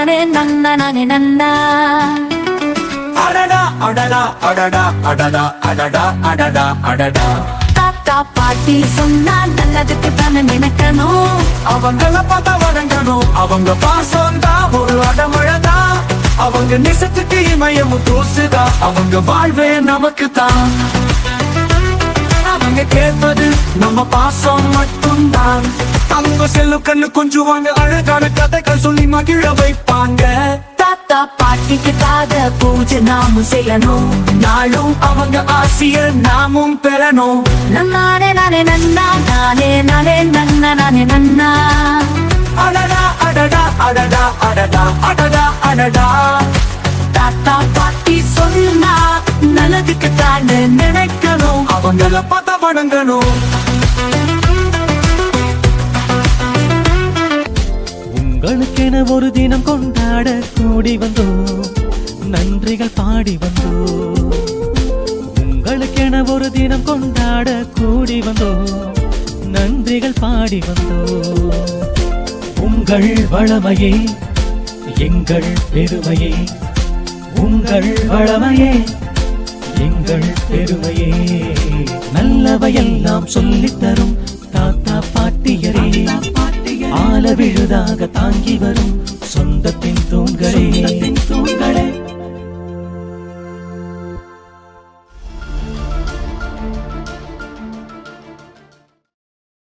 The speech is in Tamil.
நானே நன்னா நானே நன்னா. அடடா அடடா அடடா அடடா அடடா அடடா அடடா. தாத்தா பாட்டி சொன்னா நல்லதுக்கு தானே நினைக்கணும். அவங்கள பார்த்தா வணங்கணும். அவங்க பாசம் தான் ஒரு அடமழதா. அவங்க நிசத்துக்கு இமயமும் தூசுதா. அவங்க வாழ்வே நமக்கு தான். அவங்க கேட்பது நம்ம பாசம் மட்டும்தான். அவங்க செல்லு கண்ணு கொஞ்சுவாங்க. அழகான கதைகள் சொல்லி மகிழ வைப்பாங்க. தாத்தா பாட்டிக்கு காத பூஜை நாமும் செய்யணும். நாளும் அவங்க ஆசிய நாமும் பெறணும். நானே நானே நன்னா நானே நானே நன்னா நானே நன்னா. அடடா அடடா அடடா அடடா அடடா அடடா. தாத்தா பாட்டி சொன்னா நல்லதுக்கு தானே நினைக்கணும். அவங்கள பார்த்தா வணங்கணும். உங்களுக்கென ஒரு தினம் கொண்டாட கூடி வந்தோம். நன்றிகள் பாடி வந்தோம். உங்களுக்கென ஒரு தினம் கொண்டாட கூடி வந்தோம். நன்றிகள் பாடி வந்தோம். உங்கள் வளமையே எங்கள் பெருமையே. உங்கள் வளமையே எங்கள் பெருமையே. நல்லவையெல்லாம் சொல்லித்தரும் தாத்தா பாட்டியரே. ஆல விழுதாக தாங்கி வரும் சொந்தத்தின் தூண்களே.